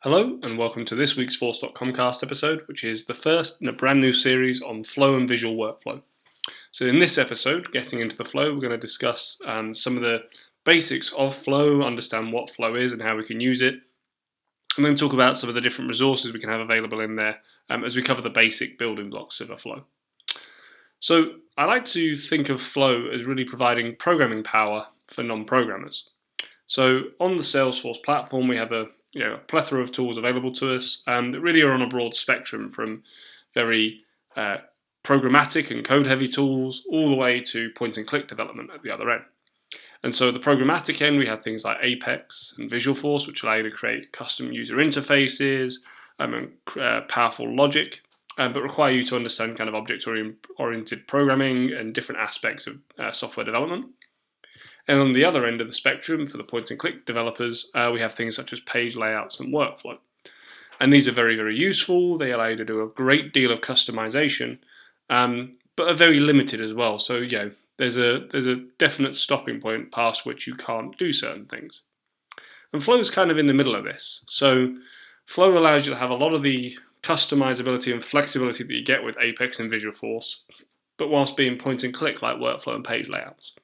Hello and welcome to this week's Force.comcast episode, which is the first in a brand new series on flow and visual workflow. So in this episode, getting into the flow, we're going to discuss some of the basics of flow, understand what flow is and how we can use it, and then talk about some of the different resources we can have available in there as we cover the basic building blocks of a flow. So I like to think of flow as really providing programming power for non-programmers. So on the Salesforce platform, we have a plethora of tools available to us that really are on a broad spectrum, from very programmatic and code-heavy tools all the way to point-and-click development at the other end. And so the programmatic end, we have things like Apex and Visualforce, which allow you to create custom user interfaces and powerful logic, but require you to understand kind of object-oriented programming and different aspects of software development. And on the other end of the spectrum, for the point-and-click developers, we have things such as page layouts and workflow. And these are very, very useful. They allow you to do a great deal of customization, but are very limited as well. So, there's a definite stopping point past which you can't do certain things. And Flow is kind of in the middle of this. So Flow allows you to have a lot of the customizability and flexibility that you get with Apex and Visualforce, but whilst being point-and-click like workflow and page layouts.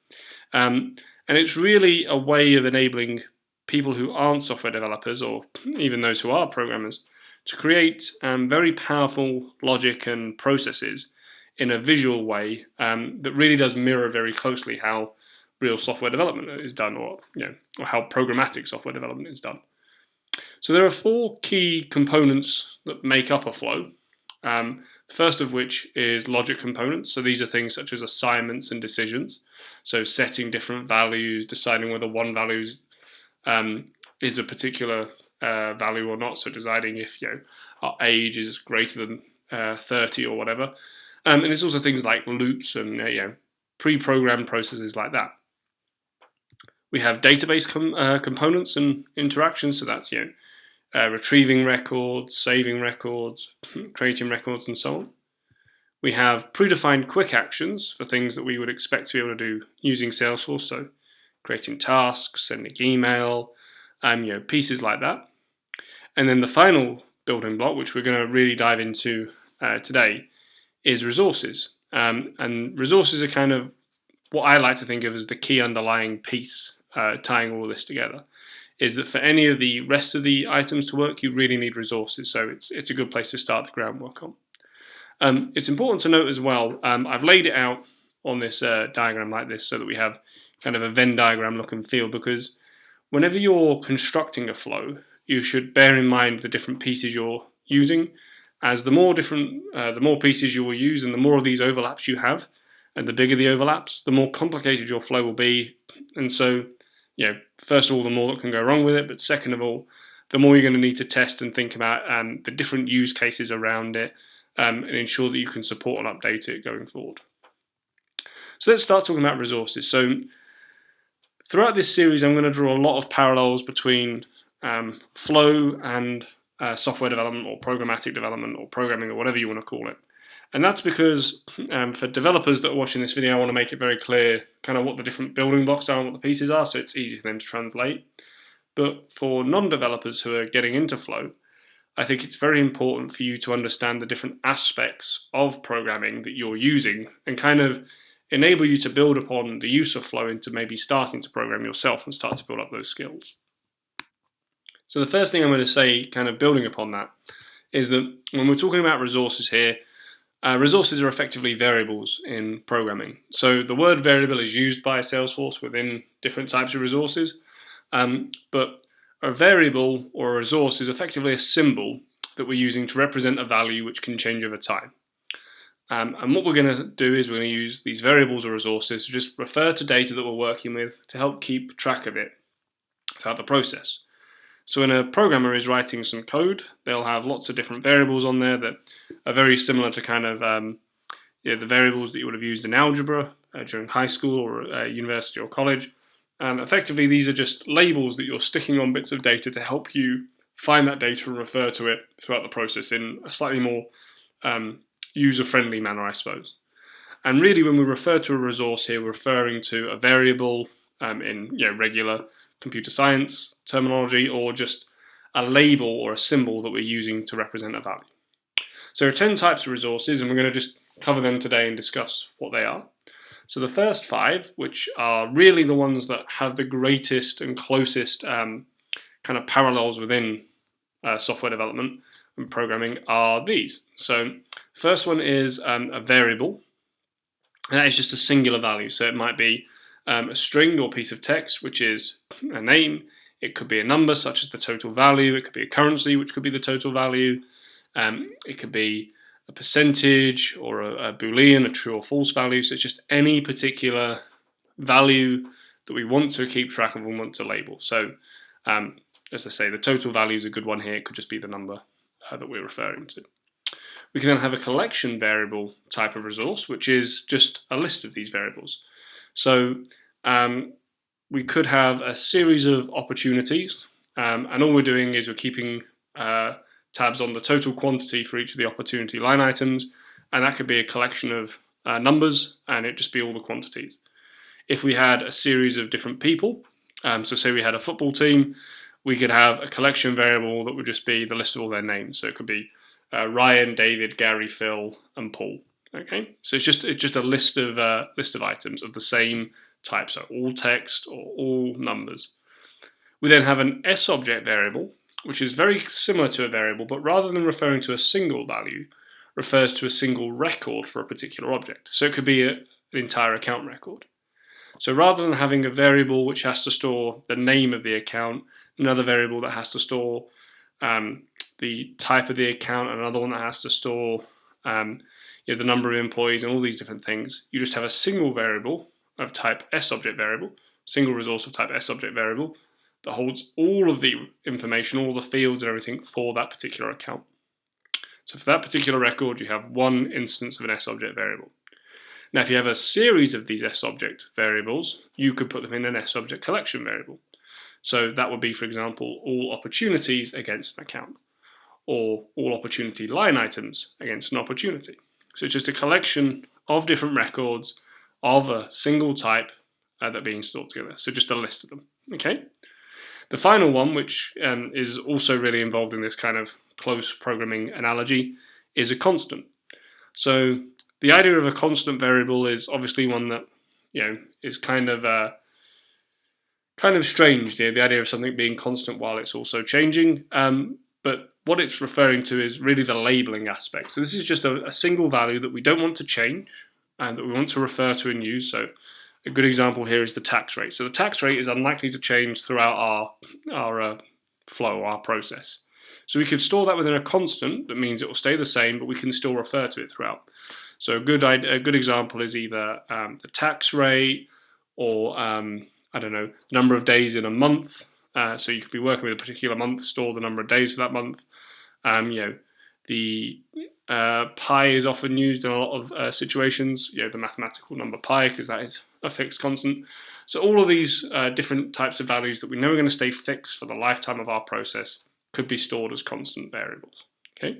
And it's really a way of enabling people who aren't software developers, or even those who are programmers, to create very powerful logic and processes in a visual way that really does mirror very closely how real software development is done, or how programmatic software development is done. So there are four key components that make up a flow. The first of which is logic components. So these are things such as assignments and decisions. So setting different values, deciding whether one value is a particular value or not. So deciding if our age is greater than 30 or whatever. And it's also things like loops and pre-programmed processes like that. We have database components and interactions. So that's retrieving records, saving records, creating records, and so on. We have predefined quick actions for things that we would expect to be able to do using Salesforce, so creating tasks, sending email, pieces like that. And then the final building block, which we're going to really dive into today, is resources. And resources are kind of what I like to think of as the key underlying piece tying all this together. Is that for any of the rest of the items to work, you really need resources. So it's a good place to start the groundwork on. It's important to note as well, I've laid it out on this diagram like this so that we have kind of a Venn diagram look and feel, because whenever you're constructing a flow, you should bear in mind the different pieces you're using, as the more pieces you will use and the more of these overlaps you have, and the bigger the overlaps, the more complicated your flow will be. And so first of all, the more that can go wrong with it, but second of all, the more you're going to need to test and think about the different use cases around it and ensure that you can support and update it going forward. So let's start talking about resources. So throughout this series, I'm going to draw a lot of parallels between flow and software development or programmatic development or programming or whatever you want to call it. And that's because for developers that are watching this video, I want to make it very clear kind of what the different building blocks are and what the pieces are, so it's easy for them to translate. But for non-developers who are getting into Flow, I think it's very important for you to understand the different aspects of programming that you're using and kind of enable you to build upon the use of Flow into maybe starting to program yourself and start to build up those skills. So the first thing I'm going to say, kind of building upon that, is that when we're talking about resources here, resources are effectively variables in programming. So the word variable is used by Salesforce within different types of resources, but a variable or a resource is effectively a symbol that we're using to represent a value which can change over time. And what we're going to do is we're going to use these variables or resources to just refer to data that we're working with to help keep track of it throughout the process. So when a programmer is writing some code, they'll have lots of different variables on there that are very similar to kind of the variables that you would have used in algebra during high school or university or college. And effectively, these are just labels that you're sticking on bits of data to help you find that data and refer to it throughout the process in a slightly more user-friendly manner, I suppose. And really, when we refer to a resource here, we're referring to a variable in regular computer science terminology, or just a label or a symbol that we're using to represent a value. So there are 10 types of resources, and we're going to just cover them today and discuss what they are. So the first 5, which are really the ones that have the greatest and closest kind of parallels within software development and programming, are these. So first one is a variable, and that is just a singular value. So it might be a string or piece of text, which is a name. It could be a number, such as the total value. It could be a currency, which could be the total value. It could be a percentage or a Boolean, a true or false value. So it's just any particular value that we want to keep track of and want to label. So as I say, the total value is a good one here. It could just be the number that we're referring to. We can then have a collection variable type of resource, which is just a list of these variables. So we could have a series of opportunities, and all we're doing is we're keeping tabs on the total quantity for each of the opportunity line items, and that could be a collection of numbers, and it'd just be all the quantities. If we had a series of different people, so say we had a football team, we could have a collection variable that would just be the list of all their names. So it could be Ryan, David, Gary, Phil, and Paul. Okay, so it's just a list of items of the same type, so all text or all numbers. We then have an SObject variable, which is very similar to a variable, but rather than referring to a single value, refers to a single record for a particular object. So it could be an entire account record. So rather than having a variable which has to store the name of the account, another variable that has to store the type of the account, and another one that has to store the number of employees and all these different things, you just have a single variable of type SObject variable, single resource of type SObject variable, that holds all of the information, all the fields and everything for that particular account. So for that particular record, you have one instance of an SObject variable. Now, if you have a series of these SObject variables, you could put them in an SObject collection variable. So that would be, for example, all opportunities against an account, or all opportunity line items against an opportunity. So it's just a collection of different records of a single type that are being stored together. So just a list of them. Okay. The final one, which is also really involved in this kind of close programming analogy, is a constant. So the idea of a constant variable is obviously one that is kind of strange. The idea of something being constant while it's also changing. But what it's referring to is really the labeling aspect. So this is just a single value that we don't want to change and that we want to refer to and use. So a good example here is the tax rate. So the tax rate is unlikely to change throughout our flow, our process. So we could store that within a constant. That means it will stay the same, but we can still refer to it throughout. So a good example is either the tax rate or number of days in a month. So you could be working with a particular month, store the number of days for that month. The pi is often used in a lot of situations, the mathematical number pi, because that is a fixed constant. So all of these different types of values that we know are going to stay fixed for the lifetime of our process could be stored as constant variables. Okay.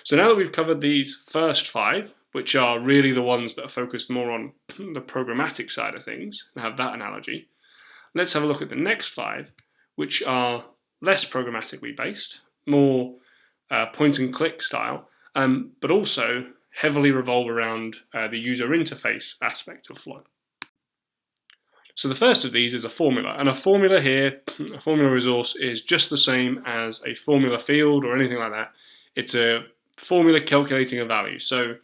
So now that we've covered these first 5, which are really the ones that are focused more on the programmatic side of things and have that analogy, let's have a look at the next 5, which are less programmatically based, more point and click style, but also heavily revolve around the user interface aspect of Flow. So the first of these is a formula, and a formula here, a formula resource, is just the same as a formula field or anything like that. It's a formula calculating a value. So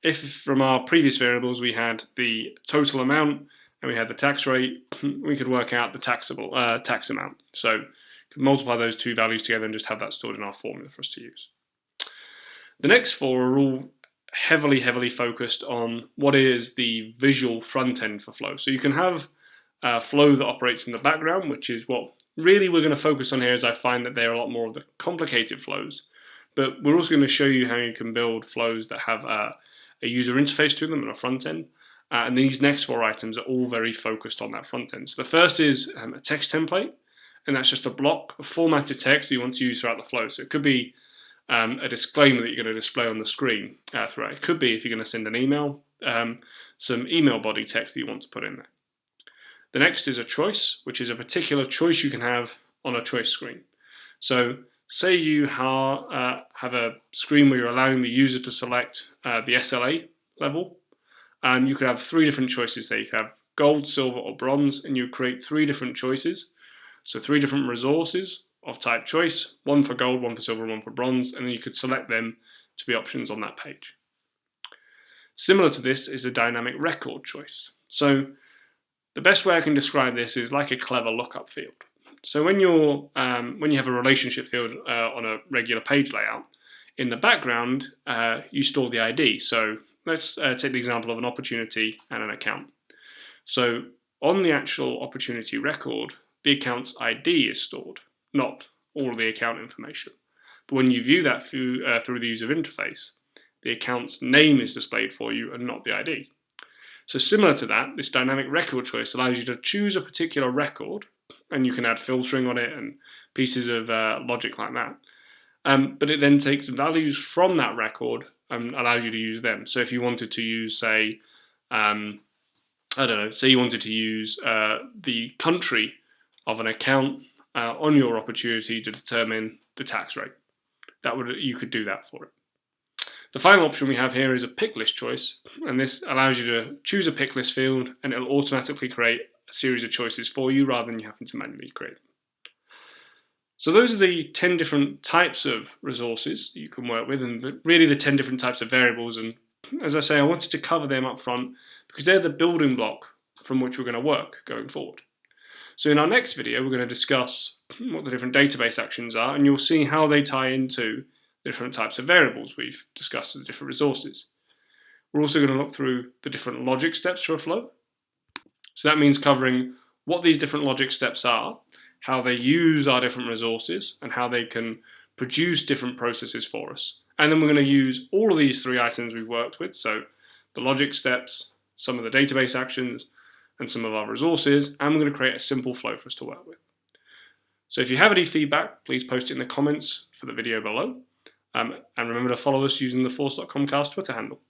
if from our previous variables we had the total amount and we had the tax rate, we could work out the taxable tax amount. So we could multiply those two values together and just have that stored in our formula for us to use. The next 4 are all heavily focused on what is the visual front end for Flow. So you can have Flow that operates in the background, which is what really we're going to focus on here, as I find that they're a lot more of the complicated flows. But we're also going to show you how you can build flows that have a user interface to them and a front end. And these next 4 items are all very focused on that front end. So the first is a text template, and that's just a block of formatted text that you want to use throughout the flow. So it could be a disclaimer that you're going to display on the screen throughout. It could be, if you're going to send an email, some email body text that you want to put in there. The next is a choice, which is a particular choice you can have on a choice screen. So say you have a screen where you're allowing the user to select the SLA level. You could have 3 different choices there. You could have gold, silver, or bronze, and you create 3 different choices. So 3 different resources of type choice, 1 for gold, 1 for silver, and 1 for bronze, and then you could select them to be options on that page. Similar to this is the dynamic record choice. So the best way I can describe this is like a clever lookup field. So when you have a relationship field on a regular page layout, in the background you store the ID. So let's take the example of an opportunity and an account. So on the actual opportunity record, the account's ID is stored, not all of the account information. But when you view that through the user interface, the account's name is displayed for you and not the ID. So similar to that, this dynamic record choice allows you to choose a particular record, and you can add filtering on it and pieces of logic like that. But it then takes values from that record and allows you to use them. So if you wanted to use, say, say you wanted to use the country of an account on your opportunity to determine the tax rate, you could do that for it. The final option we have here is a pick list choice, and this allows you to choose a pick list field and it'll automatically create a series of choices for you rather than you having to manually create them. So those are the 10 different types of resources you can work with, and really the 10 different types of variables. And as I say, I wanted to cover them up front because they're the building block from which we're going to work going forward. So in our next video, we're going to discuss what the different database actions are, and you'll see how they tie into different types of variables we've discussed with the different resources. We're also going to look through the different logic steps for a flow. So that means covering what these different logic steps are, how they use our different resources, and how they can produce different processes for us. And then we're going to use all of these 3 items we've worked with, so the logic steps, some of the database actions, and some of our resources, and we're going to create a simple flow for us to work with. So if you have any feedback, please post it in the comments for the video below. And remember to follow us using the Force.comcast Twitter handle.